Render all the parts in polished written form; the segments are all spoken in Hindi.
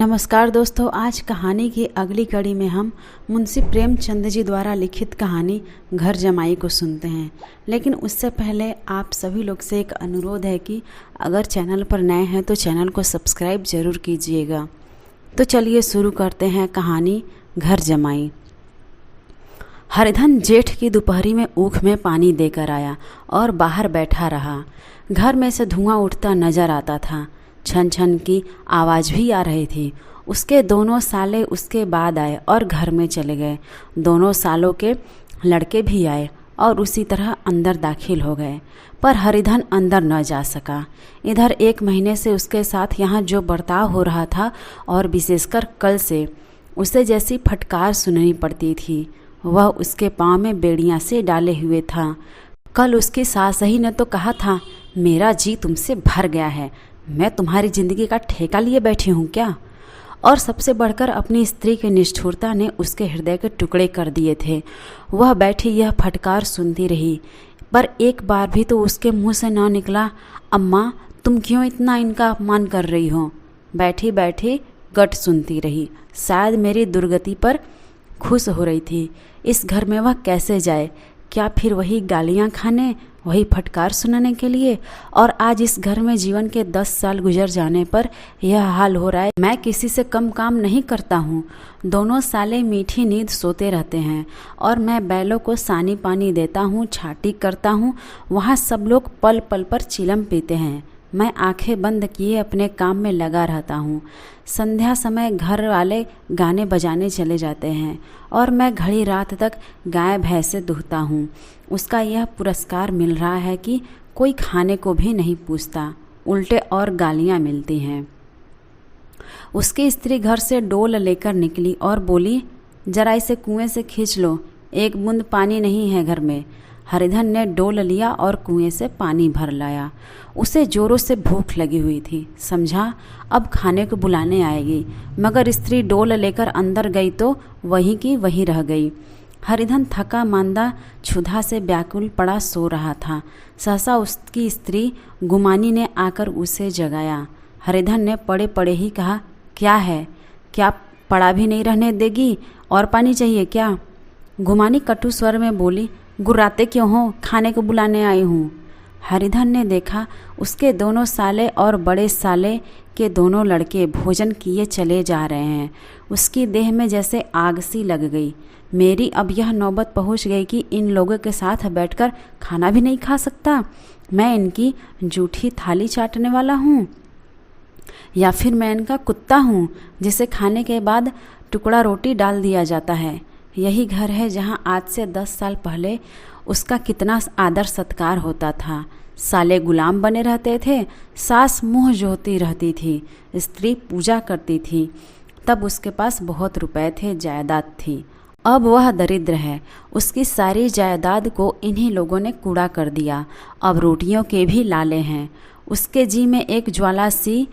नमस्कार दोस्तों, आज कहानी की अगली कड़ी में हम मुंशी प्रेमचंद जी द्वारा लिखित कहानी घर जमाई को सुनते हैं। लेकिन उससे पहले आप सभी लोग से एक अनुरोध है कि अगर चैनल पर नए हैं तो चैनल को सब्सक्राइब जरूर कीजिएगा। तो चलिए शुरू करते हैं कहानी घर जमाई। हरिधन जेठ की दोपहरी में ऊख में पानी देकर आया और बाहर बैठा रहा। घर में से धुआं उठता नजर आता था। छन छन की आवाज़ भी आ रही थी। उसके दोनों साले उसके बाद आए और घर में चले गए। दोनों सालों के लड़के भी आए और उसी तरह अंदर दाखिल हो गए, पर हरिधन अंदर न जा सका। इधर 1 महीने से उसके साथ यहाँ जो बर्ताव हो रहा था और विशेषकर कल से उसे जैसी फटकार सुननी पड़ती थी, वह उसके पाँव में बेड़ियाँ से डाले हुए था। कल उसकी सास ही ने तो कहा था, मेरा जी तुमसे भर गया है, मैं तुम्हारी जिंदगी का ठेका लिए बैठी हूँ क्या। और सबसे बढ़कर अपनी स्त्री की निष्ठुरता ने उसके हृदय के टुकड़े कर दिए थे। वह बैठी यह फटकार सुनती रही, पर एक बार भी तो उसके मुंह से न निकला, अम्मा तुम क्यों इतना इनका अपमान कर रही हो। बैठी बैठी गट सुनती रही। शायद मेरी दुर्गति पर खुश हो रही थी। इस घर में वह कैसे जाए, क्या फिर वही गालियाँ खाने, वही फटकार सुनाने के लिए। और आज इस घर में जीवन के 10 साल गुजर जाने पर यह हाल हो रहा है। मैं किसी से कम काम नहीं करता हूँ। दोनों साले मीठी नींद सोते रहते हैं और मैं बैलों को सानी पानी देता हूँ, छाटी करता हूँ। वहाँ सब लोग पल पल पर चिलम पीते हैं। मैं आंखें बंद किए अपने काम में लगा रहता हूँ। संध्या समय घर वाले गाने बजाने चले जाते हैं और मैं घड़ी रात तक गाय भैंसे दूहता हूँ। उसका यह पुरस्कार मिल रहा है कि कोई खाने को भी नहीं पूछता, उल्टे और गालियाँ मिलती हैं। उसकी स्त्री घर से डोल लेकर निकली और बोली, जरा इसे कुएं से खींच लो, एक बूंद पानी नहीं है घर में। हरिधन ने डोल लिया और कुएं से पानी भर लाया। उसे जोरों से भूख लगी हुई थी। समझा अब खाने को बुलाने आएगी, मगर स्त्री डोल लेकर अंदर गई तो वहीं की वहीं रह गई। हरिधन थका मांदा क्षुधा से व्याकुल पड़ा सो रहा था। सहसा उसकी स्त्री गुमानी ने आकर उसे जगाया। हरिधन ने पड़े पड़े ही कहा, क्या है, क्या पड़ा भी नहीं रहने देगी, और पानी चाहिए क्या। गुमानी कटु स्वर में बोली, गुर्राते क्यों हो, खाने को बुलाने आई हूँ। हरिधन ने देखा उसके दोनों साले और बड़े साले के दोनों लड़के भोजन किए चले जा रहे हैं। उसकी देह में जैसे आग सी लग गई। मेरी अब यह नौबत पहुँच गई कि इन लोगों के साथ बैठकर खाना भी नहीं खा सकता। मैं इनकी जूठी थाली चाटने वाला हूँ, या फिर मैं इनका कुत्ता हूँ जिसे खाने के बाद टुकड़ा रोटी डाल दिया जाता है। यही घर है जहाँ आज से 10 साल पहले उसका कितना आदर सत्कार होता था। साले गुलाम बने रहते थे, सास मुँह जोती रहती थी, स्त्री पूजा करती थी। तब उसके पास बहुत रुपए थे, जायदाद थी। अब वह दरिद्र है। उसकी सारी जायदाद को इन्हीं लोगों ने कूड़ा कर दिया। अब रोटियों के भी लाले हैं। उसके जी में एक ज्वाला सी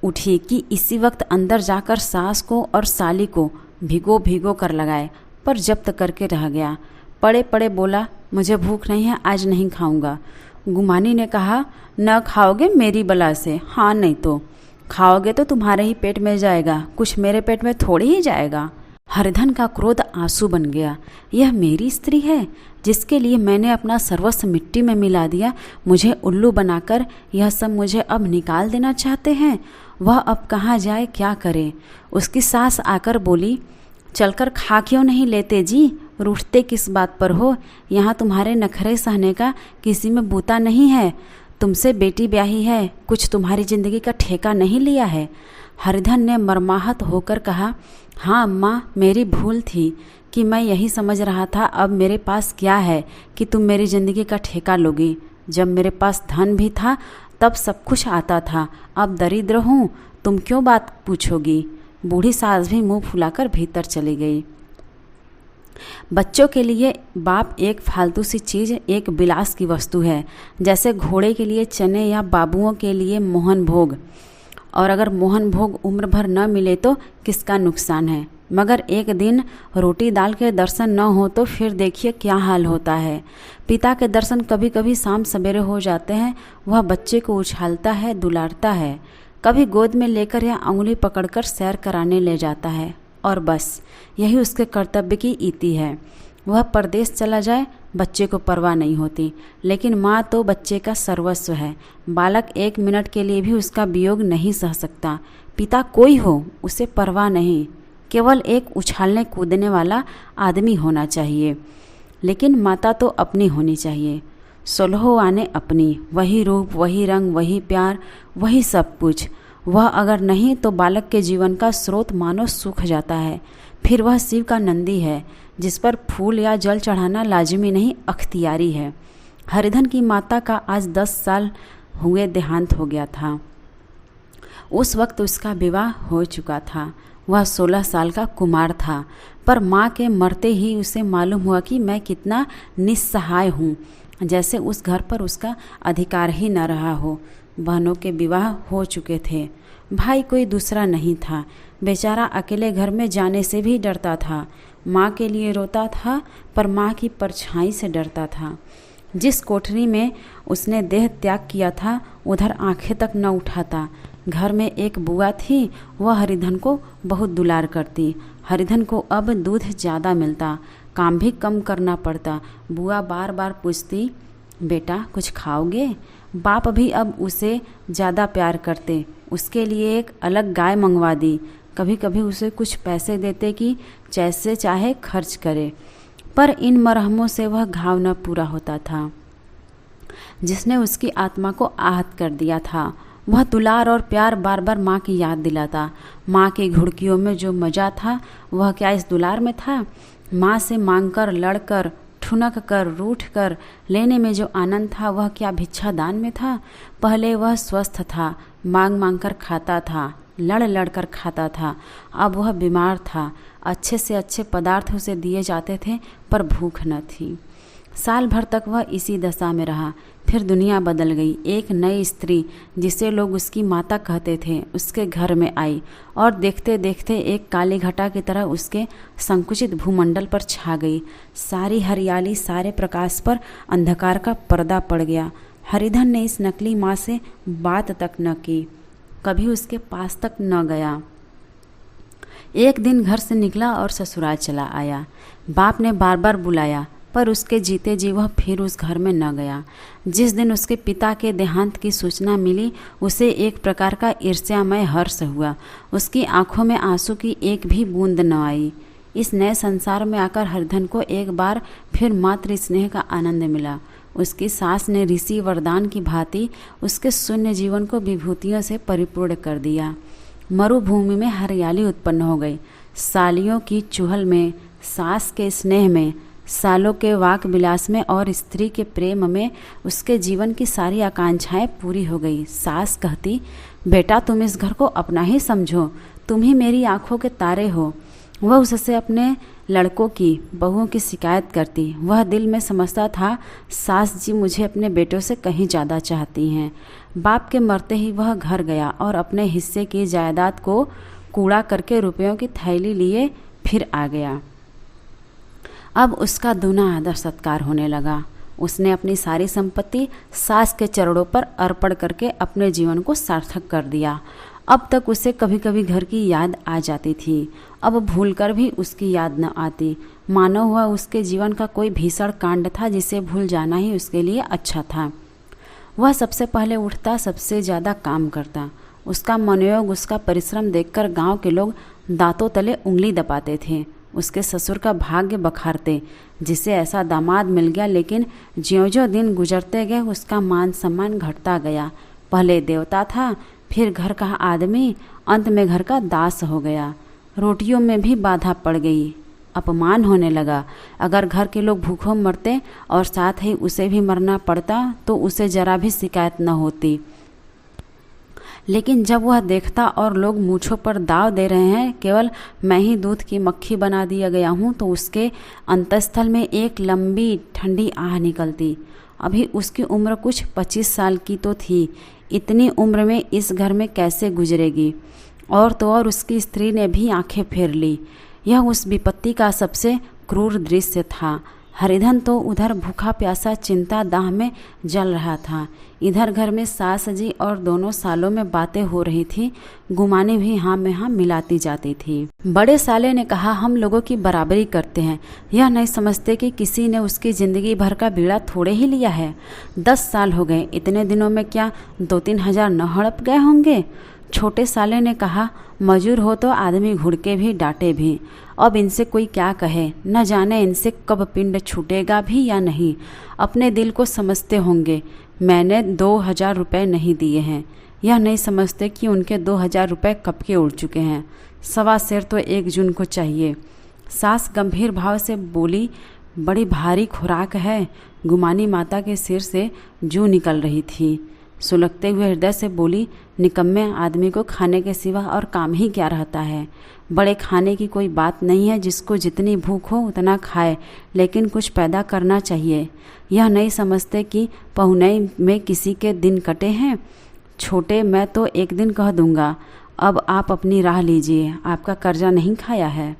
उठी कि इसी वक्त अंदर जाकर सास को और साली को भिगो भिगो कर लगाए, पर जब्त करके रह गया। पड़े पड़े बोला, मुझे भूख नहीं है, आज नहीं खाऊंगा। गुमानी ने कहा, न खाओगे मेरी बला से, हाँ नहीं तो खाओगे तो तुम्हारे ही पेट में जाएगा, कुछ मेरे पेट में थोड़ी ही जाएगा। हरिधन का क्रोध आंसू बन गया। यह मेरी स्त्री है जिसके लिए मैंने अपना सर्वस्व मिट्टी में मिला दिया। मुझे उल्लू बनाकर यह सब मुझे अब निकाल देना चाहते हैं। वह अब कहाँ जाए, क्या करे। उसकी सास आकर बोली, चलकर खा क्यों नहीं लेते जी, रूठते किस बात पर हो। यहाँ तुम्हारे नखरे सहने का किसी में बूता नहीं है। तुमसे बेटी ब्याही है, कुछ तुम्हारी जिंदगी का ठेका नहीं लिया है। हरिधन ने मर्माहत होकर कहा, हाँ अम्मा, मेरी भूल थी कि मैं यही समझ रहा था अब मेरे पास क्या है कि तुम मेरी ज़िंदगी का ठेका लोगी। जब मेरे पास धन भी था तब सब कुछ आता था, अब दरिद्र हूँ, तुम क्यों बात पूछोगी। बूढ़ी सास भी मुंह फुलाकर भीतर चली गई। बच्चों के लिए बाप एक फालतू सी चीज़, एक विलास की वस्तु है, जैसे घोड़े के लिए चने या बाबुओं के लिए मोहन भोग। और अगर मोहन भोग उम्र भर न मिले तो किसका नुकसान है। मगर एक दिन रोटी दाल के दर्शन न हो तो फिर देखिए क्या हाल होता है। पिता के दर्शन कभी कभी शाम सवेरे हो जाते हैं। वह बच्चे को उछालता है, दुलारता है, कभी गोद में लेकर या उंगली पकड़कर सैर कराने ले जाता है, और बस यही उसके कर्तव्य की इति है। वह परदेश चला जाए, बच्चे को परवाह नहीं होती, लेकिन माँ तो बच्चे का सर्वस्व है। बालक 1 मिनट के लिए भी उसका वियोग नहीं सह सकता। पिता कोई हो, उसे परवाह नहीं, केवल एक उछालने कूदने वाला आदमी होना चाहिए। लेकिन माता तो अपनी होनी चाहिए, 16 आने अपनी, वही रूप, वही रंग, वही प्यार, वही सब कुछ। वह अगर नहीं तो बालक के जीवन का स्रोत मानो सूख जाता है। फिर वह शिव का नंदी है, जिस पर फूल या जल चढ़ाना लाजिमी नहीं, अख्तियारी है। हरिधन की माता का आज 10 साल हुए देहांत हो गया था। उस वक्त उसका विवाह हो चुका था। वह 16 साल का कुमार था, पर माँ के मरते ही उसे मालूम हुआ कि मैं कितना निस्सहाय हूँ, जैसे उस घर पर उसका अधिकार ही न रहा हो। बहनों के विवाह हो चुके थे, भाई कोई दूसरा नहीं था। बेचारा अकेले घर में जाने से भी डरता था। माँ के लिए रोता था, पर माँ की परछाई से डरता था। जिस कोठरी में उसने देह त्याग किया था, उधर आंखें तक न उठाता। घर में एक बुआ थी, वह हरिधन को बहुत दुलार करती। हरिधन को अब दूध ज़्यादा मिलता, काम भी कम करना पड़ता। बुआ बार बार पूछती, बेटा कुछ खाओगे? बाप भी अब उसे ज़्यादा प्यार करते। उसके लिए एक अलग गाय मंगवा दी। कभी कभी उसे कुछ पैसे देते कि जैसे चाहे खर्च करे, पर इन मरहमों से वह घाव न पूरा होता था जिसने उसकी आत्मा को आहत कर दिया था। वह दुलार और प्यार बार बार माँ की याद दिलाता। माँ की घुड़कियों में जो मज़ा था, वह क्या इस दुलार में था? माँ से मांगकर, लड़कर, ठुनक कर, रूठ कर लेने में जो आनंद था, वह क्या भिक्षा दान में था? पहले वह स्वस्थ था, मांग मांग कर खाता था, लड़ लड़ कर खाता था। अब वह बीमार था। अच्छे से अच्छे पदार्थ उसे दिए जाते थे, पर भूख न थी। साल भर तक वह इसी दशा में रहा। फिर दुनिया बदल गई। एक नई स्त्री, जिसे लोग उसकी माता कहते थे, उसके घर में आई और देखते देखते एक काली घटा की तरह उसके संकुचित भूमंडल पर छा गई। सारी हरियाली, सारे प्रकाश पर अंधकार का पर्दा पड़ गया। हरिधन ने इस नकली माँ से बात तक न की, कभी उसके पास तक न गया। एक दिन घर से निकला और ससुराल चला आया। बाप ने बार बार बुलाया, पर उसके जीते जी वह फिर उस घर में न गया। जिस दिन उसके पिता के देहांत की सूचना मिली, उसे एक प्रकार का ईर्ष्यामय हर्ष हुआ। उसकी आंखों में आंसू की एक भी बूंद न आई। इस नए संसार में आकर हरिधन को एक बार फिर मातृ स्नेह का आनंद मिला। उसकी सास ने ऋषि वरदान की भांति उसके शून्य जीवन को विभूतियों से परिपूर्ण कर दिया। मरुभूमि में हरियाली उत्पन्न हो गई। सालियों की चुहल में, सास के स्नेह में, सालों के वाक विलास में और स्त्री के प्रेम में उसके जीवन की सारी आकांक्षाएं पूरी हो गई। सास कहती, बेटा तुम इस घर को अपना ही समझो, तुम ही मेरी आंखों के तारे हो। वह उससे अपने लड़कों की, बहुओं की शिकायत करती। वह दिल में समझता था, सास जी मुझे अपने बेटों से कहीं ज़्यादा चाहती हैं। बाप के मरते ही वह घर गया और अपने हिस्से की जायदाद को कूड़ा करके रुपयों की थैली लिए फिर आ गया। अब उसका दूना आदर सत्कार होने लगा। उसने अपनी सारी संपत्ति सास के चरणों पर अर्पण करके अपने जीवन को सार्थक कर दिया। अब तक उसे कभी कभी घर की याद आ जाती थी, अब भूलकर भी उसकी याद न आती। मानो हुआ उसके जीवन का कोई भीषण कांड था जिसे भूल जाना ही उसके लिए अच्छा था। वह सबसे पहले उठता, सबसे ज़्यादा काम करता। उसका मनोयोग, उसका परिश्रम देखकर गांव के लोग दांतों तले उंगली दबाते थे। उसके ससुर का भाग्य बखारते, जिसे ऐसा दामाद मिल गया। लेकिन ज्यों-ज्यों दिन गुजरते गए उसका मान सम्मान घटता गया। पहले देवता था, फिर घर का आदमी, अंत में घर का दास हो गया। रोटियों में भी बाधा पड़ गई, अपमान होने लगा। अगर घर के लोग भूखों मरते और साथ ही उसे भी मरना पड़ता तो उसे जरा भी शिकायत न होती। लेकिन जब वह देखता और लोग मूँछों पर दाव दे रहे हैं, केवल मैं ही दूध की मक्खी बना दिया गया हूँ, तो उसके अंतस्थल में एक लंबी ठंडी आह निकलती। अभी उसकी उम्र कुछ 25 साल की तो थी। इतनी उम्र में इस घर में कैसे गुजरेगी? और तो और उसकी स्त्री ने भी आंखें फेर ली। यह उस विपत्ति का सबसे क्रूर दृश्य था। हरिधन तो उधर भूखा प्यासा चिंता दाह में जल रहा था। इधर घर में सास जी और दोनों सालों में बातें हो रही थी। गुमानी भी हाँ में हाँ मिलाती जाती थी। बड़े साले ने कहा, हम लोगों की बराबरी करते हैं, यह नहीं समझते कि किसी ने उसकी ज़िंदगी भर का बीड़ा थोड़े ही लिया है। 10 साल हो गए, इतने दिनों में क्या 2-3 हज़ार न हड़प गए होंगे। छोटे साले ने कहा, मजूर हो तो आदमी घुड़के भी डांटे भी। अब इनसे कोई क्या कहे, न जाने इनसे कब पिंड छूटेगा भी या नहीं। अपने दिल को समझते होंगे। मैंने 2,000 रुपये नहीं दिए हैं, यह नहीं समझते कि उनके 2,000 रुपये कब के उड़ चुके हैं। 1.25 सेर तो 1 जून को चाहिए। सास गंभीर भाव से बोली, बड़ी भारी खुराक है। गुमानी माता के सिर से जूं निकल रही थी। सुलगते हुए हृदय से बोली, निकम्मे आदमी को खाने के सिवा और काम ही क्या रहता है। बड़े खाने की कोई बात नहीं है, जिसको जितनी भूख हो उतना खाए, लेकिन कुछ पैदा करना चाहिए। यह नहीं समझते कि पहुनई में किसी के दिन कटे हैं। छोटे, मैं तो एक दिन कह दूंगा, अब आप अपनी राह लीजिए, आपका कर्जा नहीं खाया है।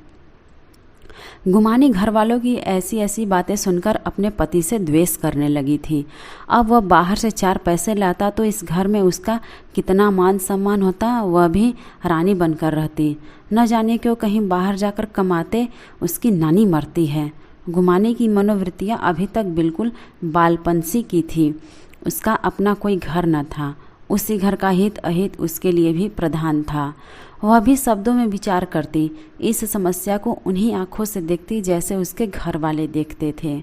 गुमानी घर वालों की ऐसी ऐसी बातें सुनकर अपने पति से द्वेष करने लगी थी। अब वह बाहर से 4 पैसे लाता तो इस घर में उसका कितना मान सम्मान होता, वह भी रानी बनकर रहती। न जाने क्यों कहीं बाहर जाकर कमाते उसकी नानी मरती है। गुमानी की मनोवृत्तियाँ अभी तक बिल्कुल बालपंसी की थी। उसका अपना कोई घर न था, उसी घर का हित अहित उसके लिए भी प्रधान था। वह भी शब्दों में विचार करती, इस समस्या को उन्हीं आँखों से देखती जैसे उसके घर वाले देखते थे।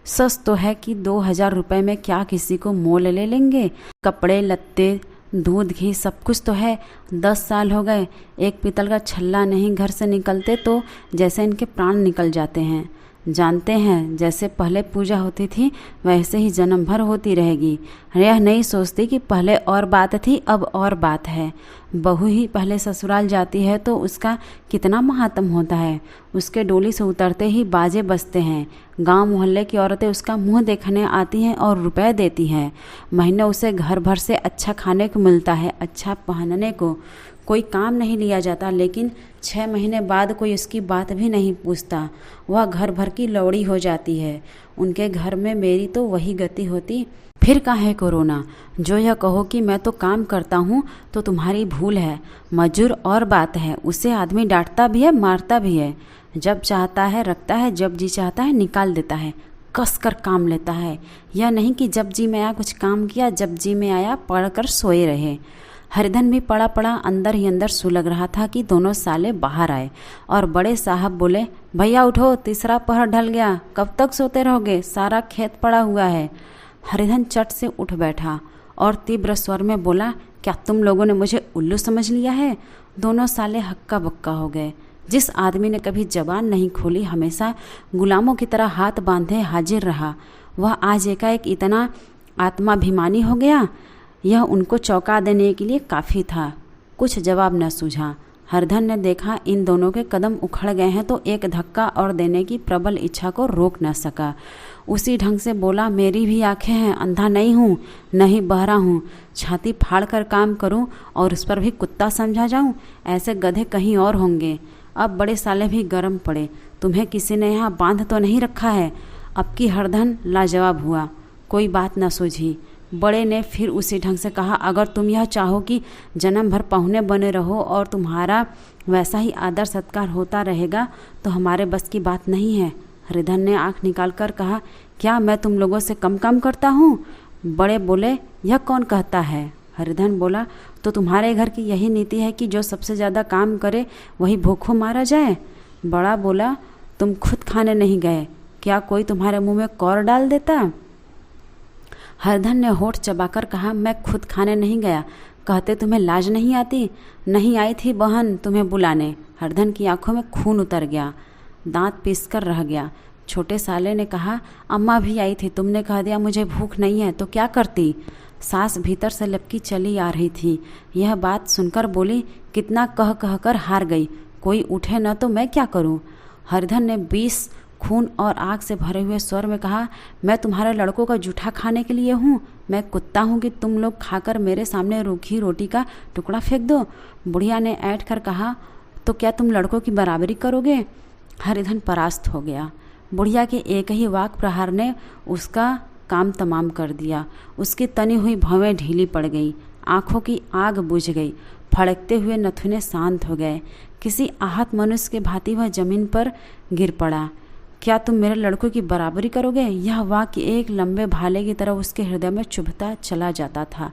सच तो है कि 2,000 रुपये में क्या किसी को मोल ले लेंगे। कपड़े लत्ते, दूध घी सब कुछ तो है। 10 साल हो गए, एक पीतल का छल्ला नहीं घर से निकलते तो जैसे इनके प्राण निकल जाते हैं। जानते हैं, जैसे पहले पूजा होती थी वैसे ही जन्म भर होती रहेगी। यह नहीं सोचती कि पहले और बात थी, अब और बात है। बहू ही पहले ससुराल जाती है तो उसका कितना महात्म होता है। उसके डोली से उतरते ही बाजे बजते हैं। गांव मोहल्ले की औरतें उसका मुंह देखने आती हैं और रुपए देती हैं। महीने उसे घर भर से अच्छा खाने को मिलता है, अच्छा पहनने को। कोई काम नहीं लिया जाता, लेकिन 6 महीने बाद कोई उसकी बात भी नहीं पूछता। वह घर भर की लौड़ी हो जाती है। उनके घर में मेरी तो वही गति होती। फिर काहे को रोना। जो यह कहो कि मैं तो काम करता हूँ तो तुम्हारी भूल है। मजूर और बात है, उसे आदमी डांटता भी है, मारता भी है। जब चाहता है रखता है, जब जी चाहता है निकाल देता है, कस कर काम लेता है। यह नहीं कि जब जी में आया कुछ काम किया, जब जी में आया पढ़ कर सोए रहे। हरिधन भी पड़ा पड़ा अंदर ही अंदर सुलग रहा था कि दोनों साले बाहर आए और बड़े साहब बोले, भैया उठो, तीसरा पहर ढल गया, कब तक सोते रहोगे, सारा खेत पड़ा हुआ है। हरिधन चट से उठ बैठा और तीव्र स्वर में बोला, क्या तुम लोगों ने मुझे उल्लू समझ लिया है। दोनों साले हक्का बक्का हो गए। जिस आदमी ने कभी जबान नहीं खोली, हमेशा गुलामों की तरह हाथ बांधे हाजिर रहा, वह आज एकाएक इतना आत्माभिमानी हो गया। यह उनको चौंका देने के लिए काफ़ी था। कुछ जवाब न सूझा। हरिधन ने देखा इन दोनों के कदम उखड़ गए हैं तो एक धक्का और देने की प्रबल इच्छा को रोक न सका। उसी ढंग से बोला, मेरी भी आंखें हैं, अंधा नहीं हूँ, नहीं बहरा हूँ। छाती फाड़ कर काम करूँ और उस पर भी कुत्ता समझा जाऊँ, ऐसे गधे कहीं और होंगे। अब बड़े साले भी गर्म पड़े, तुम्हें किसी ने यहाँ बांध तो नहीं रखा है। अब की हरिधन लाजवाब हुआ, कोई बात न सूझी। बड़े ने फिर उसी ढंग से कहा, अगर तुम यह चाहो कि जन्म भर पहुने बने रहो और तुम्हारा वैसा ही आदर सत्कार होता रहेगा तो हमारे बस की बात नहीं है। हरिधन ने आंख निकाल कर कहा, क्या मैं तुम लोगों से कम काम करता हूँ। बड़े बोले, यह कौन कहता है। हरिधन बोला, तो तुम्हारे घर की यही नीति है कि जो सबसे ज़्यादा काम करे वही भूखों मारा जाए। बड़ा बोला, तुम खुद खाने नहीं गए, क्या कोई तुम्हारे मुँह में कौर डाल देता। हरिधन ने होठ चबाकर कहा, मैं खुद खाने नहीं गया, कहते तुम्हें लाज नहीं आती। नहीं आई थी बहन तुम्हें बुलाने। हरिधन की आंखों में खून उतर गया, दांत पीसकर रह गया। छोटे साले ने कहा, अम्मा भी आई थी, तुमने कह दिया मुझे भूख नहीं है तो क्या करती। सास भीतर से लपकी चली आ रही थी। यह बात सुनकर बोली, कितना कह कह कर हार गई, कोई उठे न तो मैं क्या करूं। हरिधन ने 20 खून और आग से भरे हुए स्वर में कहा, मैं तुम्हारे लड़कों का जूठा खाने के लिए हूँ। मैं कुत्ता हूँ कि तुम लोग खाकर मेरे सामने रूखी रोटी का टुकड़ा फेंक दो। बुढ़िया ने ऐंठ कर कहा, तो क्या तुम लड़कों की बराबरी करोगे। हरिधन परास्त हो गया। बुढ़िया के एक ही वाक प्रहार ने उसका काम तमाम कर दिया। उसकी तनी हुई भवें ढीली पड़ गई, आंखों की आग बुझ गई, फड़कते हुए नथुने शांत हो गए। किसी आहत मनुष्य के भांति वह जमीन पर गिर पड़ा। क्या तुम मेरे लड़कों की बराबरी करोगे? यह वाक्य एक लंबे भाले की तरह उसके हृदय में चुभता चला जाता था।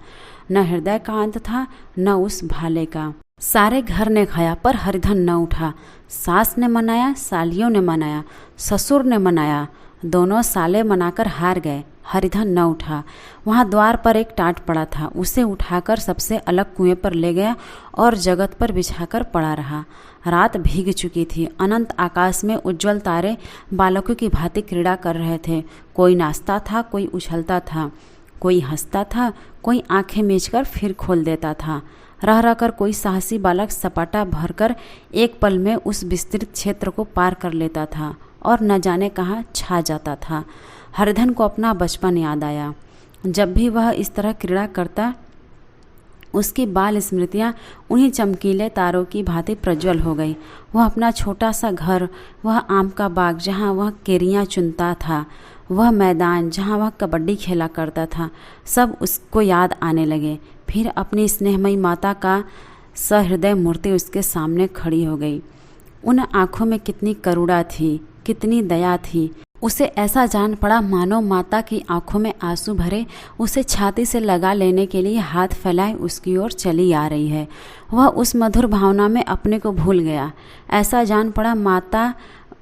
न हृदय का अंत था, न उस भाले का। सारे घर ने खाया पर हरिधन न उठा। सास ने मनाया, सालियों ने मनाया, ससुर ने मनाया, दोनों साले मनाकर हार गए। हरिधन न उठा। वहाँ द्वार पर एक टाट पड़ा था, उसे उठाकर सबसे अलग कुएं पर ले गया और जगत पर बिछाकर पड़ा रहा। रात भीग चुकी थी। अनंत आकाश में उज्जवल तारे बालकों की भांति क्रीड़ा कर रहे थे। कोई नाचता था, कोई उछलता था, कोई हंसता था, कोई आंखें मीचकर फिर खोल देता था। रह रहकर कोई साहसी बालक सपाटा भरकर एक पल में उस विस्तृत क्षेत्र को पार कर लेता था और न जाने कहाँ छा जाता था। हरिधन को अपना बचपन याद आया। जब भी वह इस तरह क्रीड़ा करता, उसकी बाल स्मृतियाँ उन्हीं चमकीले तारों की भांति प्रज्वल हो गई। वह अपना छोटा सा घर, वह आम का बाग जहाँ वह केरियाँ चुनता था, वह मैदान जहाँ वह कबड्डी खेला करता था, सब उसको याद आने लगे। फिर अपनी स्नेहमयी माता का सहृदय मूर्ति उसके सामने खड़ी हो गई। उन आँखों में कितनी करुणा थी, कितनी दया थी। उसे ऐसा जान पड़ा मानो माता की आंखों में आंसू भरे उसे छाती से लगा लेने के लिए हाथ फैलाए उसकी ओर चली आ रही है। वह उस मधुर भावना में अपने को भूल गया। ऐसा जान पड़ा माता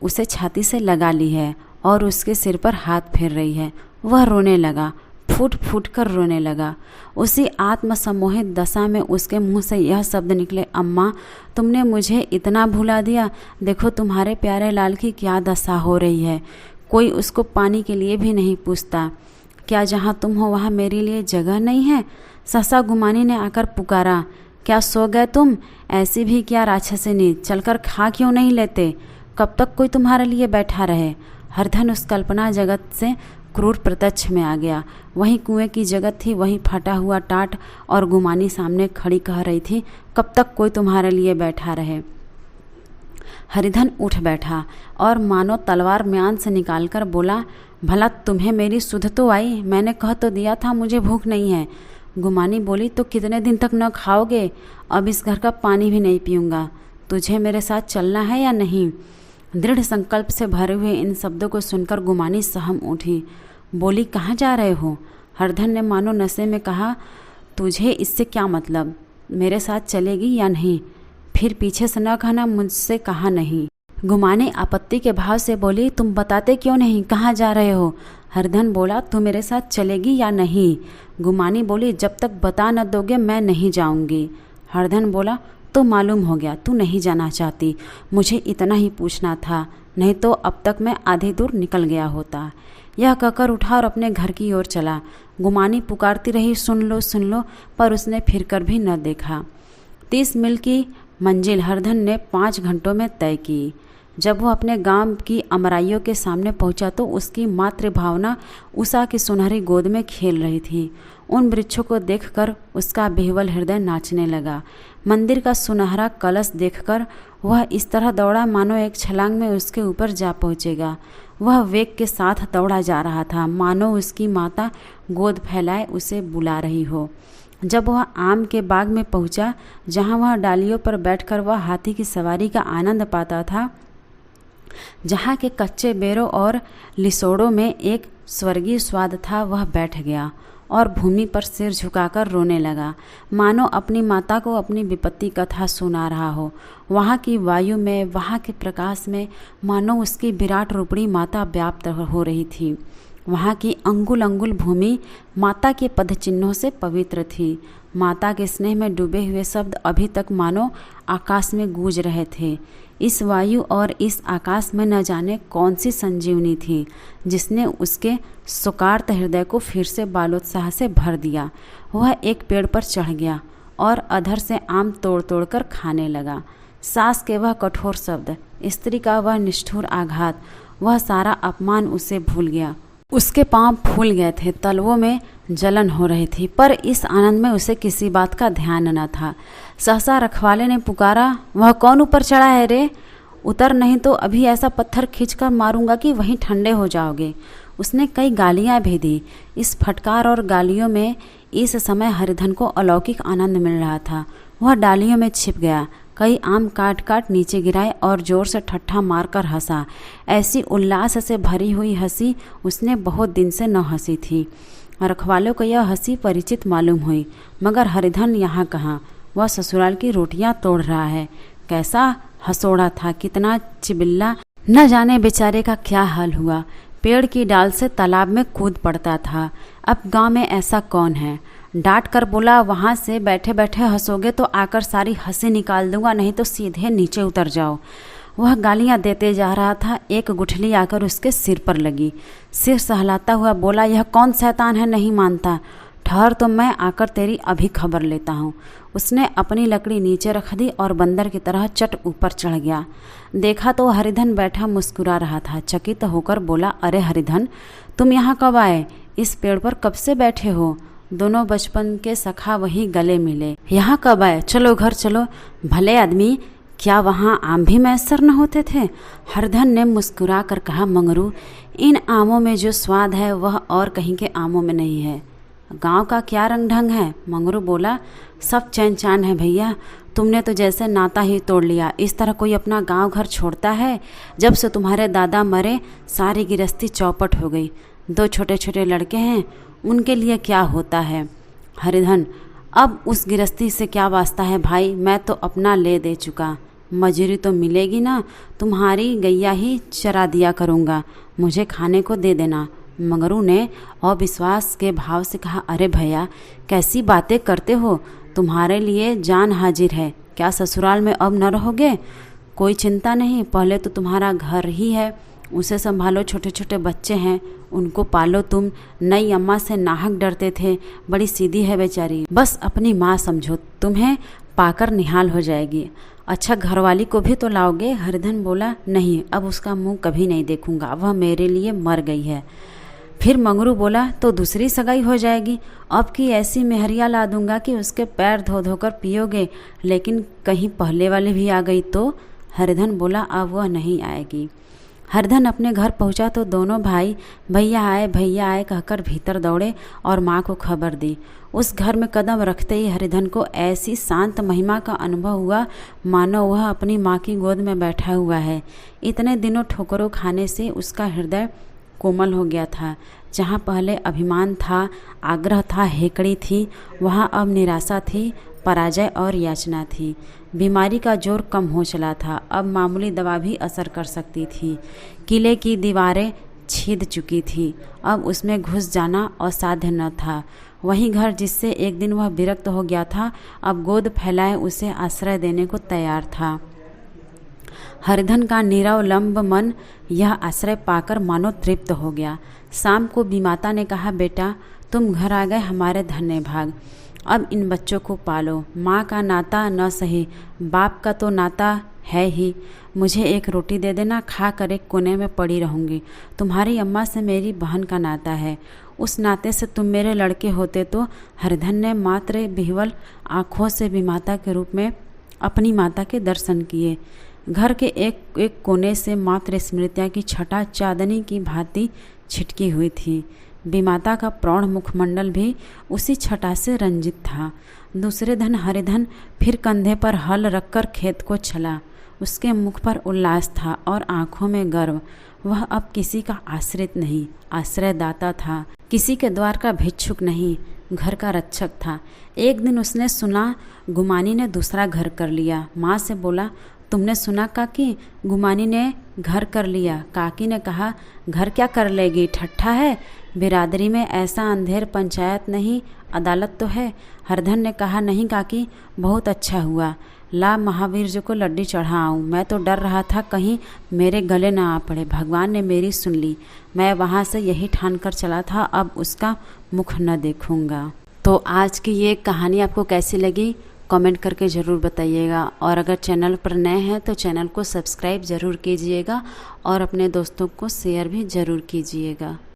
उसे छाती से लगा ली है और उसके सिर पर हाथ फेर रही है। वह रोने लगा, फूट फूट कर रोने लगा। उसी आत्मसम्मोहित दशा में उसके मुंह से यह शब्द निकले, अम्मा तुमने मुझे इतना भुला दिया। देखो तुम्हारे प्यारे लाल की क्या दशा हो रही है। कोई उसको पानी के लिए भी नहीं पूछता। क्या जहाँ तुम हो वहाँ मेरे लिए जगह नहीं है? सहसा गुमानी ने आकर पुकारा, क्या सो गए तुम? ऐसी भी क्या राक्षसिनी, चलकर खा क्यों नहीं लेते? कब तक कोई तुम्हारे लिए बैठा रहे? हरिधन उस कल्पना जगत से क्रूर प्रत्यक्ष में आ गया। वहीं कुएं की जगत थी, वहीं फटा हुआ टाट और गुमानी सामने खड़ी कह रही थी, कब तक कोई तुम्हारे लिए बैठा रहे? हरिधन उठ बैठा और मानो तलवार म्यान से निकालकर बोला, भला तुम्हें मेरी सुध तो आई? मैंने कह तो दिया था मुझे भूख नहीं है। गुमानी बोली, तो कितने दिन तक न खाओगे? अब इस घर का पानी भी नहीं पीऊँगा। तुझे मेरे साथ चलना है या नहीं? दृढ़ संकल्प से भरे हुए इन शब्दों को सुनकर गुमानी सहम उठी। बोली, कहाँ जा रहे हो? हरिधन ने मानो नशे में कहा, तुझे इससे क्या मतलब? मेरे साथ चलेगी या नहीं? फिर पीछे से न कहना मुझसे कहा नहीं। गुमानी आपत्ति के भाव से बोली, तुम बताते क्यों नहीं कहाँ जा रहे हो? हरिधन बोला, तू मेरे साथ चलेगी या नहीं? गुमानी बोली, जब तक बता न दोगे मैं नहीं जाऊंगी। हरिधन बोला, तो मालूम हो गया तू नहीं जाना चाहती। मुझे इतना ही पूछना था, नहीं तो अब तक मैं आधी दूर निकल गया होता। यह कहकर उठा और अपने घर की ओर चला। गुमानी पुकारती रही, सुन लो, पर उसने फिरकर भी न देखा। 30 मील की मंजिल हरिधन ने 5 घंटों में तय की। जब वह अपने गांव की अमराइयों के सामने पहुंचा तो उसकी मातृभावना उषा की सुनहरी गोद में खेल रही थी। उन वृक्षों को देखकर उसका बेहवल हृदय नाचने लगा। मंदिर का सुनहरा कलश देखकर वह इस तरह दौड़ा मानो एक छलांग में उसके ऊपर जा पहुंचेगा। वह वेग के साथ दौड़ा जा रहा था, मानो उसकी माता गोद फैलाए उसे बुला रही हो। जब वह आम के बाग में पहुंचा, जहां वह डालियों पर बैठकर वह हाथी की सवारी का आनंद पाता था, जहाँ के कच्चे बेरों और लिसोड़ों में एक स्वर्गीय स्वाद था, वह बैठ गया और भूमि पर सिर झुकाकर रोने लगा, मानो अपनी माता को अपनी विपत्ति कथा सुना रहा हो। वहाँ की वायु में, वहाँ के प्रकाश में मानो उसकी विराट रूपणी माता व्याप्त हो रही थी। वहाँ की अंगुल अंगुल भूमि माता के पद चिन्हों से पवित्र थी। माता के स्नेह में डूबे हुए शब्द अभी तक मानो आकाश में गूंज रहे थे। इस वायु और इस आकाश में न जाने कौन सी संजीवनी थी जिसने उसके सुकार्त हृदय को फिर से बालोत्साह से भर दिया। वह एक पेड़ पर चढ़ गया और अधर से आम तोड़ तोड़ कर खाने लगा। सास के वह कठोर शब्द, स्त्री का वह निष्ठुर आघात, वह सारा अपमान उसे भूल गया। उसके पांव फूल गए थे, तलवों में जलन हो रही थी, पर इस आनंद में उसे किसी बात का ध्यान न था। सहसा रखवाले ने पुकारा, वह कौन ऊपर चढ़ा है रे? उतर, नहीं तो अभी ऐसा पत्थर खींचकर मारूंगा कि वहीं ठंडे हो जाओगे। उसने कई गालियां भी दी। इस फटकार और गालियों में इस समय हरिधन को अलौकिक आनंद मिल रहा था। वह डालियों में छिप गया, कई आम काट काट नीचे गिराए और जोर से ठट्ठा मारकर हंसा। ऐसी उल्लास से भरी हुई हंसी उसने बहुत दिन से न हंसी थी। रखवालों को यह हंसी परिचित मालूम हुई, मगर हरिधन यहाँ कहाँ, वह ससुराल की रोटियां तोड़ रहा है। कैसा हंसोड़ा था, कितना चिबिल्ला, न जाने बेचारे का क्या हाल हुआ। पेड़ की डाल से तालाब में कूद पड़ता था। अब गांव में ऐसा कौन है। डांट कर बोला, वहाँ से बैठे बैठे हंसोगे तो आकर सारी हंसी निकाल दूंगा, नहीं तो सीधे नीचे उतर जाओ। वह गालियां देते जा रहा था, एक गुठली आकर उसके सिर पर लगी। सिर सहलाता हुआ बोला, यह कौन शैतान है, नहीं मानता। ठहर तो मैं आकर तेरी अभी खबर लेता हूँ। उसने अपनी लकड़ी नीचे रख दी और बंदर की तरह चट ऊपर चढ़ गया। देखा तो हरिधन बैठा मुस्कुरा रहा था। चकित होकर बोला, अरे हरिधन, तुम यहाँ कब आए? इस पेड़ पर कब से बैठे हो? दोनों बचपन के सखा वही गले मिले। यहाँ कब आए? चलो घर चलो। भले आदमी, क्या वहाँ आम भी मैसर न होते थे? हरिधन ने मुस्कुरा कर कहा, मंगरू, इन आमों में जो स्वाद है वह और कहीं के आमों में नहीं है। गांव का क्या रंग ढंग है? मंगरू बोला, सब चैन चान है भैया। तुमने तो जैसे नाता ही तोड़ लिया। इस तरह कोई अपना गांव घर छोड़ता है? जब से तुम्हारे दादा मरे सारी गिरस्ती चौपट हो गई। 2 छोटे छोटे लड़के हैं, उनके लिए क्या होता है? हरिधन, अब उस गिरस्ती से क्या वास्ता है भाई, मैं तो अपना ले दे चुका। मजूरी तो मिलेगी ना, तुम्हारी गैया ही चरा दिया करूँगा, मुझे खाने को दे देना। मंगरू ने अविश्वास के भाव से कहा, अरे भैया, कैसी बातें करते हो? तुम्हारे लिए जान हाजिर है। क्या ससुराल में अब न रहोगे? कोई चिंता नहीं, पहले तो तुम्हारा घर ही है, उसे संभालो। छोटे छोटे बच्चे हैं, उनको पालो। तुम नई अम्मा से नाहक डरते थे, बड़ी सीधी है बेचारी, बस अपनी माँ समझो, तुम्हें पाकर निहाल हो जाएगी। अच्छा, घरवाली को भी तो लाओगे? हरिधन बोला, नहीं, अब उसका मुंह कभी नहीं देखूंगा, वह मेरे लिए मर गई है। फिर मंगरू बोला, तो दूसरी सगाई हो जाएगी। अब की ऐसी मेहरिया ला दूंगा कि उसके पैर धो धोकर पियोगे, लेकिन कहीं पहले वाली भी आ गई तो? हरिधन बोला, अब वह नहीं आएगी। हरिधन अपने घर पहुंचा तो दोनों भाई भैया आए कहकर भीतर दौड़े और माँ को खबर दी। उस घर में कदम रखते ही हरिधन को ऐसी शांत महिमा का अनुभव हुआ मानो वह अपनी माँ की गोद में बैठा हुआ है। इतने दिनों ठोकरों खाने से उसका हृदय कोमल हो गया था। जहाँ पहले अभिमान था, आग्रह था, हेकड़ी थी, वहाँ अब निराशा थी, पराजय और याचना थी। बीमारी का जोर कम हो चला था, अब मामूली दवा भी असर कर सकती थी। किले की दीवारें छिद चुकी थी, अब उसमें घुस जाना असाध्य न था। वही घर जिससे एक दिन वह विरक्त हो गया था, अब गोद फैलाए उसे आश्रय देने को तैयार था। हरिधन का निरवलंब मन यह आश्रय पाकर मानो तृप्त हो गया। शाम को बीमाता ने कहा, बेटा, तुम घर आ गए, हमारे धन्य भाग। अब इन बच्चों को पालो। माँ का नाता न सही, बाप का तो नाता है ही। मुझे एक रोटी दे देना, खा कर एक कोने में पड़ी रहूँगी। तुम्हारी अम्मा से मेरी बहन का नाता है, उस नाते से तुम मेरे लड़के होते तो। हरिधन ने मात्र विह्वल आँखों से बीमाता के रूप में अपनी माता के दर्शन किए। घर के एक एक कोने से मात्र स्मृतियाँ की छटा चांदनी की भांति छिटकी हुई थी। बीमाता का प्रौढ़ मुखमंडल भी उसी छटा से रंजित था। दूसरे दिन हरिधन फिर कंधे पर हल रखकर खेत को चला। उसके मुख पर उल्लास था और आंखों में गर्व। वह अब किसी का आश्रित नहीं, आश्रयदाता था। किसी के द्वार का भिक्षुक नहीं, घर का रक्षक था। एक दिन उसने सुना गुमानी ने दूसरा घर कर लिया। माँ से बोला, तुमने सुना काकी, गुमानी ने घर कर लिया? काकी ने कहा, घर क्या कर लेगी, ठट्ठा है? बिरादरी में ऐसा अंधेर पंचायत नहीं, अदालत तो है। हरिधन ने कहा, नहीं काकी, बहुत अच्छा हुआ। ला महावीर जी को लड्डी चढ़ाऊँ। मैं तो डर रहा था कहीं मेरे गले ना आ पड़े। भगवान ने मेरी सुन ली। मैं वहाँ से यही ठान कर चला था, अब उसका मुख न देखूँगा। तो आज की ये कहानी आपको कैसी लगी कमेंट करके ज़रूर बताइएगा। और अगर चैनल पर नए हैं तो चैनल को सब्सक्राइब ज़रूर कीजिएगा और अपने दोस्तों को शेयर भी ज़रूर कीजिएगा।